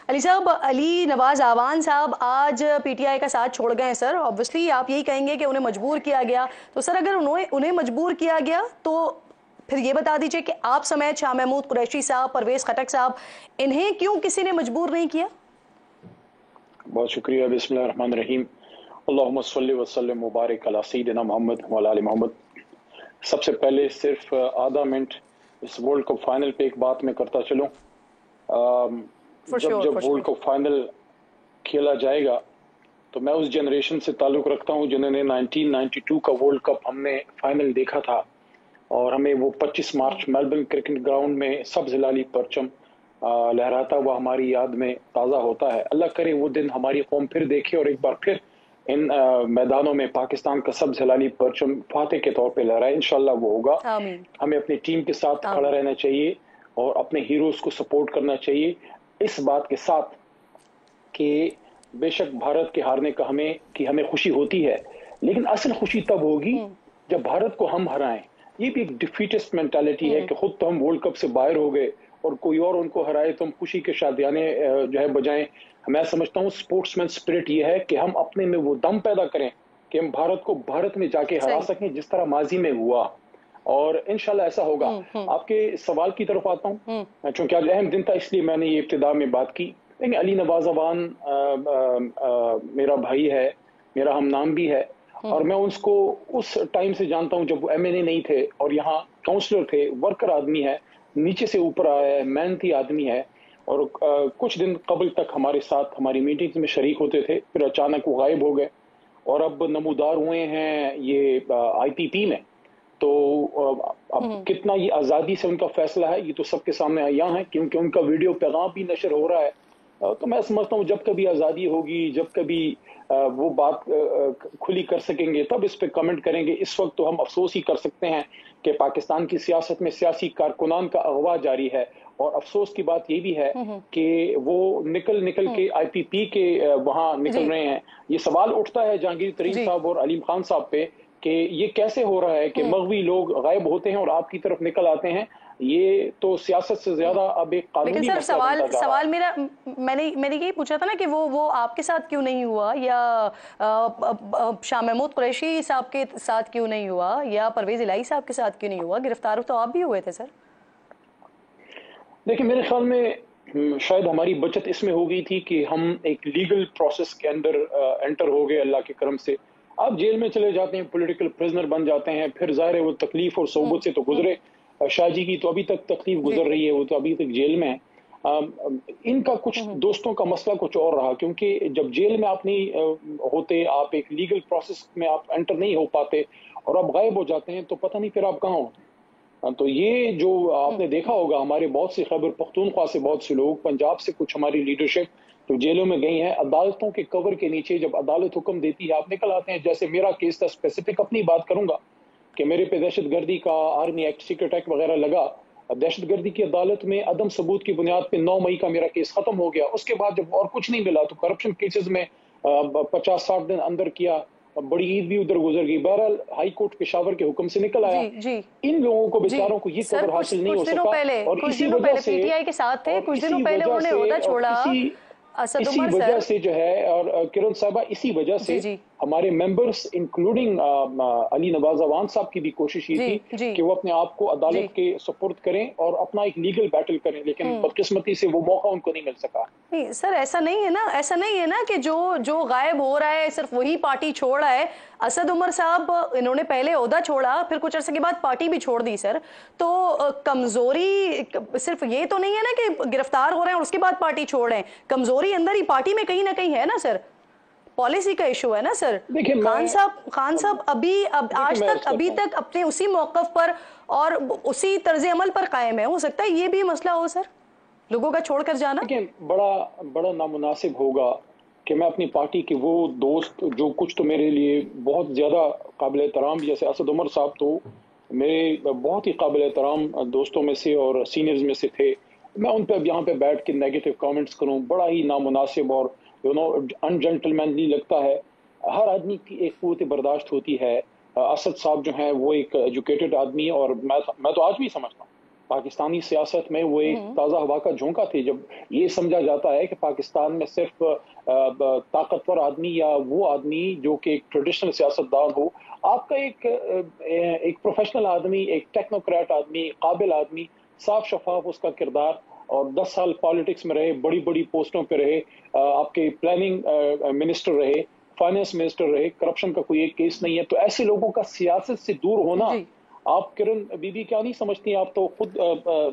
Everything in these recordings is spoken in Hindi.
अली साहब, अली नवाज आवान साहब आज पीटीआई का साथ छोड़ गए हैं सर। ऑब्वियसली आप यही कहेंगे कि उन्हें मजबूर किया गया, तो सर अगर उन्हें मजबूर किया गया तो फिर ये बता दीजिए कि आप समेत शाह महमूद कुरैशी साहब, परवेज खटक साहब, इन्हें क्यों किसी ने मजबूर नहीं किया? बहुत शुक्रिया। बिस्मिल्लाह रहमान रहीम। अल्लाहुम्मा सल्लि व सल्लिम मुबारक अला सय्यिदिना मोहम्मद व अला आलि मोहम्मद। सबसे पहले सिर्फ आधा मिनट इस वर्ल्ड कप फाइनल पे एक बात मैं करता चलूं। जब वर्ल्ड कप फाइनल खेला जाएगा तो मैं उस जनरेशन से ताल्लुक रखता हूं जिन्होंने 1992 का वर्ल्ड कप हमने फाइनल देखा था और हमें वो 25 मार्च मेलबर्न क्रिकेट ग्राउंड में सब्ज लाली परचम लहराता हुआ हमारी याद में ताज़ा होता है। अल्लाह करे वो दिन हमारी कौम फिर देखे और एक बार फिर इन मैदानों में पाकिस्तान का सब्ज हिलाली परचम फाते के तौर पे लहराए। इंशाल्लाह वो होगा। हमें अपनी टीम के साथ खड़ा रहना चाहिए और अपने हीरोज को सपोर्ट करना चाहिए, इस बात के साथ कि बेशक भारत के हारने का हमें खुशी होती है, लेकिन असल खुशी तब होगी जब भारत को हम हराएं। ये भी एक डिफीटिस्ट मेंटालिटी है कि खुद तो हम वर्ल्ड कप से बाहर हो गए और कोई और उनको हराए तो हम खुशी के शादियाने जो है बजाएं। मैं समझता हूँ स्पोर्ट्समैन स्पिरिट ये है कि हम अपने में वो दम पैदा करें कि हम भारत को भारत में जाके हरा सकें जिस तरह माजी में हुआ, और इंशाल्लाह ऐसा होगा। आपके सवाल की तरफ आता हूँ, चूंकि आज अहम दिन था इसलिए मैंने ये इब्तिदा में बात की। लेकिन अली नवाज अवान मेरा भाई है, मेरा हमनाम भी है, और मैं उसको उस टाइम से जानता हूं जब वो एमएनए नहीं थे और यहाँ काउंसलर थे। वर्कर आदमी है, नीचे से ऊपर आया है, मेहनती आदमी है, और कुछ दिन कबल तक हमारे साथ हमारी मीटिंग्स में शरीक होते थे, फिर अचानक वो गायब हो गए और अब नमूदार हुए हैं ये आईपीपी में। तो अब कितना ये आज़ादी से उनका फैसला है ये तो सबके सामने आया है, क्योंकि उनका वीडियो पैगाम भी नशर हो रहा है। तो मैं समझता हूँ जब कभी आज़ादी होगी, जब कभी वो बात खुली कर सकेंगे तब इस पे कमेंट करेंगे। इस वक्त तो हम अफसोस ही कर सकते हैं कि पाकिस्तान की सियासत में सियासी कारकुनान का अगवा जारी है, और अफसोस की बात ये भी है कि वो निकल के आईपीपी के वहां निकल रहे हैं। ये सवाल उठता है जहांगीर तरीन साहब और अलीम खान साहब पे कि ये कैसे हो रहा है कि मगवी लोग गायब होते हैं और आपकी तरफ निकल आते हैं। ये तो सियासत से ज्यादा अब एक कानूनी लेकिन सर सवाल मेरा मैंने यही पूछा था ना कि वो आपके साथ क्यों नहीं हुआ, या शाह महमूद कुरैशी साहब के साथ क्यों नहीं हुआ, या परवेज इलाही साहब के साथ क्यों नहीं हुआ? गिरफ्तार तो आप भी हुए थे सर। देखिए मेरे ख्याल में शायद हमारी बचत इसमें हो गई थी कि हम एक लीगल प्रोसेस के अंदर एंटर हो गए। अल्लाह के करम से आप जेल में चले जाते हैं, पॉलिटिकल प्रिजनर बन जाते हैं, फिर जाहिर है वो तकलीफ और सोबत से तो गुजरे। शाह जी की तो अभी तक तकलीफ गुजर रही है, वो तो अभी तक जेल में है। इनका कुछ दोस्तों का मसला कुछ और रहा, क्योंकि जब जेल में आप नहीं होते, आप एक लीगल प्रोसेस में आप एंटर नहीं हो पाते और आप गायब हो जाते हैं, तो पता नहीं फिर आप कहाँ होते। तो ये जो आपने देखा होगा हमारे बहुत से खैबर पख्तूनख्वा से बहुत से लोग, पंजाब से कुछ हमारी लीडरशिप जो जेलों में गई हैं, अदालतों के कवर के नीचे जब अदालत हुक्म देती है आप निकल आते हैं। जैसे मेरा केस था, स्पेसिफिक अपनी बात करूंगा कि मेरे पे दहशतगर्दी का आर्मी एक्ट, सीक्रेट एक्ट वगैरह लगा। दहशतगर्दी की अदालत में अदम सबूत की बुनियाद पे 9 मई का मेरा केस खत्म हो गया। उसके बाद जब और कुछ नहीं मिला तो करप्शन केसेस में 50-60 दिन अंदर किया। बड़ी ईद भी उधर गुजर गई। बहरहाल हाई कोर्ट पेशावर के हुक्म से निकल आया। इन लोगों को बेचारों को ये कवर हासिल नहीं हो सका, और इसी वजह से पीटीआई के साथ थे, कुछ दिनों पहले उन्होंने ओहदा छोड़ा इसी वजह से जो है, और किरण साहबा इसी वजह से हमारे मेंबर्स इंक्लूडिंग अली नवाज अवान साहब की भी कोशिश ये थी कि वो अपने आप को अदालत के सुपुर्द करें और अपना एक लीगल बैटल करें, लेकिन बदकिस्मती से वो मौका उनको नहीं मिल सका। नहीं सर, ऐसा नहीं है ना, ऐसा नहीं है ना कि जो गायब हो रहा है सिर्फ वही पार्टी छोड़ रहा है। असद उमर साहब, इन्होंने पहले ओहदा छोड़ा, फिर कुछ अर्से के बाद पार्टी भी छोड़ दी सर। तो कमजोरी सिर्फ ये तो नहीं है ना कि गिरफ्तार हो रहे हैं और उसके बाद पार्टी छोड़ रहे हैं। कमजोरी अंदर ही पार्टी में कहीं ना कहीं है ना सर, पॉलिसी का इशू है ना सर। खान साहब अभी तक अपने उसी मौकफ पर और उसी तर्ज अमल पर कायम है। हो सकता है ये भी मसला हो सर, लोगों का छोड़कर जाना। लेकिन बड़ा नामुनासिब होगा कि मैं अपनी पार्टी के वो दोस्त जो कुछ तो मेरे लिए बहुत ज्यादा काबिल एहतराम, जैसे असद उमर साहब तो मेरे बहुत ही काबिल एहतराम दोस्तों में से और सीनियर्स में से थे, मैं उन पर यहाँ पे बैठ के नेगेटिव कमेंट्स करूँ, बड़ा ही नामुनासिब और अनजेंटलमैनली लगता है। हर आदमी की एक क़ुव्वत बर्दाश्त होती है। असद साहब जो हैं वो एक एजुकेटेड आदमी, और मैं तो आज भी समझता हूँ पाकिस्तानी सियासत में वो एक ताज़ा हवा का झोंका थे, जब ये समझा जाता है कि पाकिस्तान में सिर्फ ताकतवर आदमी या वो आदमी जो कि एक ट्रेडिशनल सियासतदान हो, आपका एक प्रोफेशनल आदमी, एक टेक्नोक्रेट आदमी, काबिल आदमी, साफ शफाफ उसका किरदार, और 10 साल पॉलिटिक्स में रहे, बड़ी बड़ी पोस्टों पे रहे, आपके प्लानिंग मिनिस्टर रहे, फाइनेंस मिनिस्टर रहे, करप्शन का कोई एक केस नहीं है। तो ऐसे लोगों का सियासत से दूर होना, आप किरण बीबी क्या नहीं समझती? आप तो खुद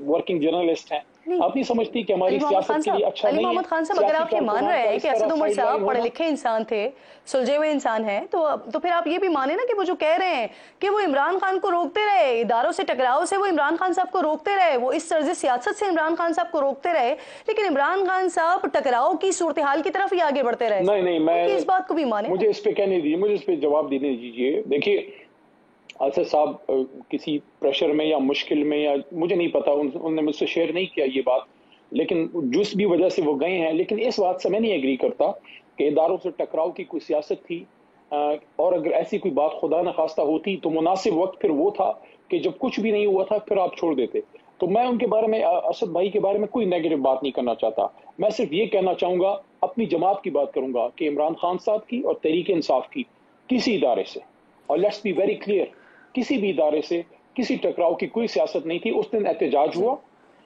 वर्किंग जर्नलिस्ट हैं, आप नहीं समझती कि हमारी सियासत के लिए अच्छा नहीं है? मोहम्मद खान साहब, अगर आप ये मान रहे हैं कि असद उमर साहब पढ़े लिखे इंसान थे, सुलझे हुए इंसान हैं, तो फिर आप ये भी माने ना कि वो जो कह रहे हैं कि वो इमरान खान को रोकते रहे, इदारों से टकराव से वो इमरान खान साहब को रोकते रहे, वो इस तर्ज सियासत से इमरान खान साहब को रोकते रहे, लेकिन इमरान खान साहब टकराव की सूरत हाल की तरफ ही आगे बढ़ते रहे। नहीं, मैं इस बात को भी माने। मुझे इस पे कहने दीजिए, मुझे इस पे जवाब देने दीजिए। देखिए, असद साहब किसी प्रेशर में या मुश्किल में, या मुझे नहीं पता, उन्होंने मुझसे शेयर नहीं किया ये बात, लेकिन जिस भी वजह से वो गए हैं, लेकिन इस बात से मैं नहीं एग्री करता कि इदारों से टकराव की कोई सियासत थी। और अगर ऐसी कोई बात खुदा न खास्ता होती तो मुनासिब वक्त फिर वो था कि जब कुछ भी नहीं हुआ था फिर आप छोड़ देते। तो मैं उनके बारे में, असद भाई के बारे में कोई नेगेटिव बात नहीं करना चाहता। मैं सिर्फ ये कहना चाहूंगा, अपनी जमात की बात करूंगा कि इमरान खान साहब की और तहरीक इंसाफ की किसी इदारे से, और लेट्स बी वेरी क्लियर, किसी भी इदारे से किसी टकराव की कोई सियासत नहीं थी। उस दिन एहतजाज हुआ,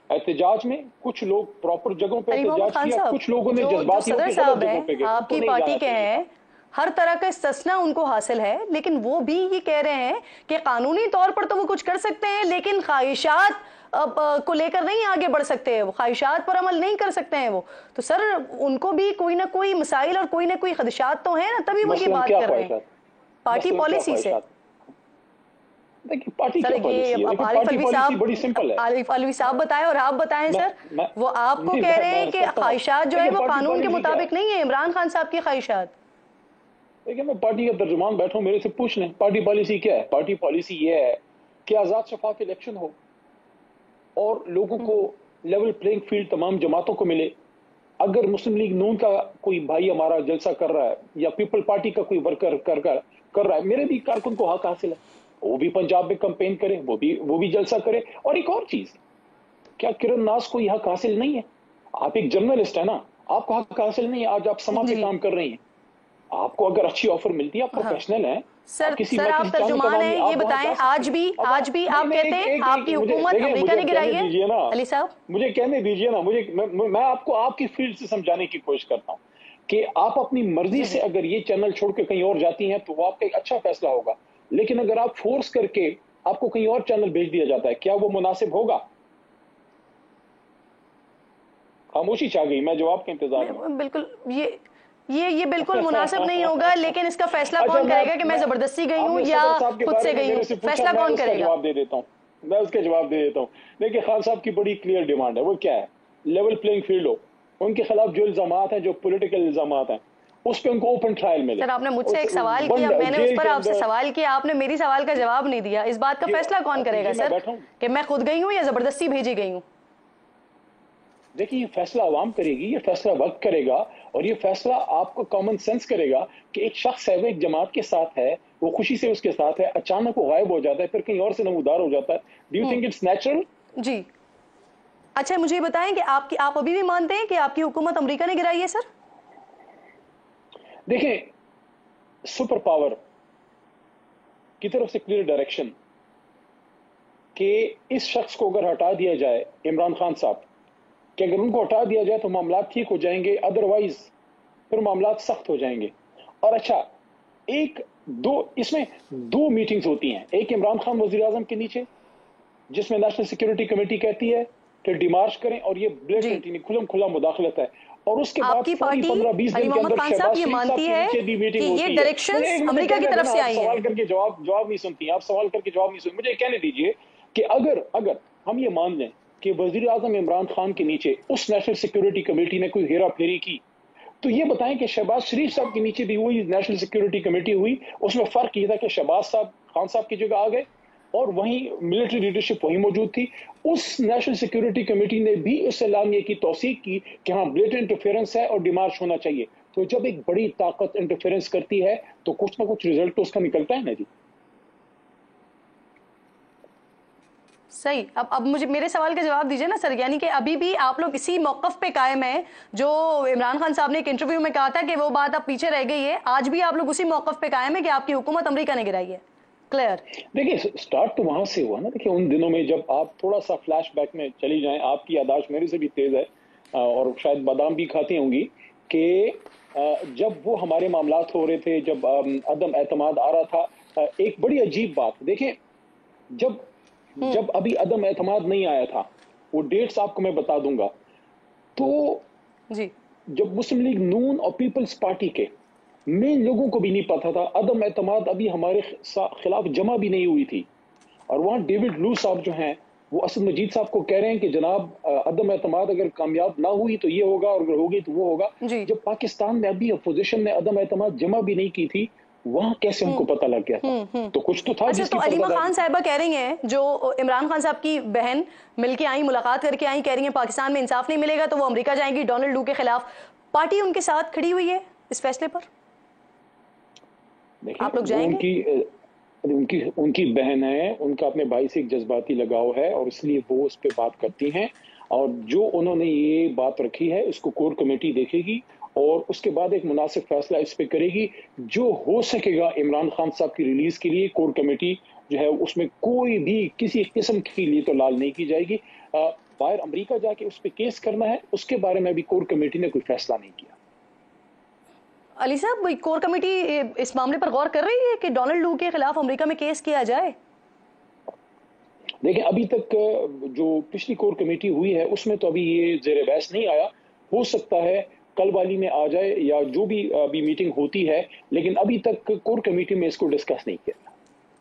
एहतजाज में कुछ लोग प्रॉपर जगहों पे एहतजाज किया, कुछ लोगों ने जज्बाती होकर गलत जगहों पे गए। आपकी पार्टी के हैं, हर तरह का इस्तिस्ना उनको हासिल है, लेकिन वो भी ये कह रहे हैं कि कानूनी तौर पर तो वो कुछ कर सकते हैं, लेकिन ख्वाहिशात को लेकर नहीं आगे बढ़ सकते हैं, वो ख्वाहिशात पर अमल नहीं कर सकते हैं वो। तो सर, उनको भी कोई ना कोई मसाइल और कोई ना कोई खदशात तो है ना, तभी वो ये बात कर रहे हैं पार्टी पॉलिसी से। देखिए, पार्टी क्या पॉलिसी है? पार्टी पॉलिसी बड़ी सिंपल है। आरिफ अलवी साहब बताएं और आप बताएं सर। वो आपको कह रहे हैं कि ख्वाहिशात जो है वो कानून के मुताबिक नहीं है, इमरान खान साहब की ख्वाहिशात। देखिए, मैं पार्टी का तर्जुमान बैठा हूं, मेरे से पूछ लें पार्टी पॉलिसी क्या है। पार्टी पॉलिसी ये है कि आजाद शफाफ इलेक्शन हो और लोगों को लेवल प्लेइंग फील्ड तमाम जमातों को मिले। अगर मुस्लिम लीग नून का कोई भाई हमारा जलसा कर रहा है या पीपल पार्टी का कोई वर्कर कर रहा है, मेरे भी कारकुन को हक हासिल है, वो भी पंजाब में कैंपेन करे, वो भी जलसा करे। और एक और चीज, क्या किरण नाज को यह हक हासिल नहीं है? आप एक जर्नलिस्ट है ना, आपको हक हासिल नहीं है? आज आप समाज पे काम कर रही हैं, आपको अगर अच्छी ऑफर मिलती है, आप प्रोफेशनल हैं। सर आप तर्जुमान हैं, ये बताएं, आज भी आप कहते हैं आपकी हुकूमत अमेरिका ने गिराई है? अली साहब, मुझे कहने दीजिए ना, मैं आपको आपकी फील्ड से समझाने की कोशिश करता हूँ कि आप अपनी मर्जी से अगर ये चैनल छोड़ के कहीं और जाती हैं तो वो आपका एक अच्छा फैसला होगा, लेकिन अगर आप फोर्स करके आपको कहीं और चैनल भेज दिया जाता है, क्या वो मुनासिब होगा? खामोशी छा गई, मैं जवाब के इंतजार में। बिल्कुल, ये बिल्कुल मुनासिब नहीं होगा, लेकिन इसका फैसला कौन करेगा कि मैं जबरदस्ती गई हूँ या खुद से गई हूँ? फैसला कौन करेगा? जवाब दे देता हूँ, मैं उसका जवाब दे देता हूँ। देखिए, खान साहब की बड़ी क्लियर डिमांड है, वो क्या है? लेवल प्लेइंग फील्ड हो, उनके खिलाफ जो इल्जामात हैं, जो पॉलिटिकल इल्जामात हैं, उस पर उनको ओपन ट्रायल मिले। सर, आपने मुझसे एक सवाल किया, मैंने उस पर आपसे सवाल किया, आपने मेरी सवाल का जवाब नहीं दिया। इस बात का फैसला कौन करेगा सर कि मैं खुद गई हूँ या जबरदस्ती भेजी गई हूँ? देखिए, ये फैसला आवाम करेगी, ये फैसला वक्त करेगा, और ये फैसला आपको कॉमन सेंस करेगा कि एक शख्स है, वो एक जमात के साथ है, वो खुशी से उसके साथ है, अचानक वो गायब हो जाता है, फिर कहीं और से नमूदार हो जाता है। Do you think it's natural? जी, अच्छा, मुझे ये बताएं कि आप अभी भी मानते हैं कि आपकी हुकूमत अमेरिका ने गिराई है सर? देखें, सुपर पावर की तरफ से क्लियर डायरेक्शन कि इस शख्स को अगर हटा दिया जाए, इमरान खान साहब, कि अगर उनको हटा दिया जाए तो मामला ठीक हो जाएंगे, अदरवाइज फिर मामला सख्त हो जाएंगे। और अच्छा, इसमें दो मीटिंग्स होती हैं, एक इमरान खान वजीर आजम के नीचे, जिसमें नेशनल सिक्योरिटी कमेटी कहती है कि डिमार्च करें, और ये ब्लेटेंटली खुला मुदाखलत है, और उसके बाद आपकी पार्टी 15-20 दिन के अंदर शहबाज ये मानती है कि ये डायरेक्शंस अमेरिका की तरफ से आई है। सवाल करके जवाब नहीं सुनती, आप सवाल करके जवाब नहीं सुनती। मुझे कहने दीजिए कि अगर हम ये मान लें कि वजीर आजम इमरान खान के नीचे उस नेशनल सिक्योरिटी कमेटी ने कोई हेरा फेरी की, तो ये बताएं कि शहबाज शरीफ साहब के नीचे भी वही नेशनल सिक्योरिटी कमेटी हुई, उसमें फर्क ये था कि शहबाज साहब खान साहब की जगह आ गए और वहीं मिलिट्री लीडरशिप वहीं मौजूद थी। उस नेशनल सिक्योरिटी कमेटी ने भी इस एलानिए की तौसीक की कि हाँ, ब्लेटेंट इंटरफेरेंस है और डिमार्च होना चाहिए। तो जब एक बड़ी ताकत इंटरफेरेंस करती है तो कुछ ना कुछ रिजल्ट तो उसका निकलता है ना जी। सही। अब मुझे मेरे सवाल का जवाब दीजिए ना सर, यानी कि अभी भी आप लोग इसी मौकफ पे कायम हैं जो इमरान खान साहब ने एक इंटरव्यू में कहा था कि वो बात अब पीछे रह गई है, आज भी आप लोग उसी मौकफ पे कायम है कि आपकी हुकूमत अमेरिका ने गिराई है? क्लियर। देखिए, स्टार्ट तो वहां से हुआ ना। देखिए, उन दिनों में जब आप थोड़ा सा फ्लैशबैक में चली जाएं, आपकी याददाश्त मेरे से भी तेज है और शायद बादाम भी खाती होंगी, कि जब वो हमारे मामलात हो रहे थे, जब अदम एतमाद आ रहा था, एक बड़ी अजीब बात देखिए, जब जब अभी अदम एतमाद नहीं आया था, वो डेट्स आपको मैं बता दूंगा, तो जी। जब मुस्लिम लीग नून और पीपल्स पार्टी के मेन लोगों को भी नहीं पता था, अदम एतमाद अभी हमारे खिलाफ जमा भी नहीं हुई थी, और वहां डेविड लू साहब जो हैं वो असद मजीद साहब को कह रहे हैं कि जनाब अदम एतमाद अगर कामयाब ना हुई तो ये होगा और अगर होगी तो वो होगा। जी। जब पाकिस्तान में अभी अपोजिशन ने अदम एतमाद जमा भी नहीं की थी, वहां कैसे हमको पता लग गया था? तो कुछ तो था अच्छा, जिसकी तो अलीमा पर्दादारी। खान साहिबा कह रही हैं, जो इमरान खान साहब की बहन मिलके आई, मुलाकात करके आई, कह रही हैं पाकिस्तान में इंसाफ नहीं मिलेगा तो वो अमेरिका जाएंगी डोनाल्ड लू के खिलाफ। पार्टी उनके साथ खड़ी हुई है इस फैसले पर, आप लोग देखिए, वो जाएंगे? उनकी उनकी बहन है, उनका अपने भाई से एक जज्बाती लगाव है और इसलिए वो उस पर बात करती हैं, और जो उन्होंने ये बात रखी है उसको कोर कमेटी देखेगी और उसके बाद एक मुनासिब फैसला इस पे करेगी। जो हो सकेगा इमरान खान साहब की रिलीज के लिए कोर कमेटी जो है उसमें कोई भी किसी किस्म के लिए तो लाल नहीं की जाएगी। बाहर अमेरिका जाके उस पर केस करना है, उसके बारे में भी कोर कमेटी ने कोई फैसला नहीं किया। अली साहब, कोर कमेटी इस मामले पर गौर कर रही है कि डोनाल्ड लू के खिलाफ अमेरिका में केस किया जाए? देखिए, अभी तक जो पिछली कोर कमेटी हुई है उसमें तो अभी ये जेर बहस नहीं आया। हो सकता है कल वाली में आ जाए या जो भी अभी मीटिंग होती है, लेकिन अभी तक कोर कमेटी में इसको डिस्कस नहीं किया।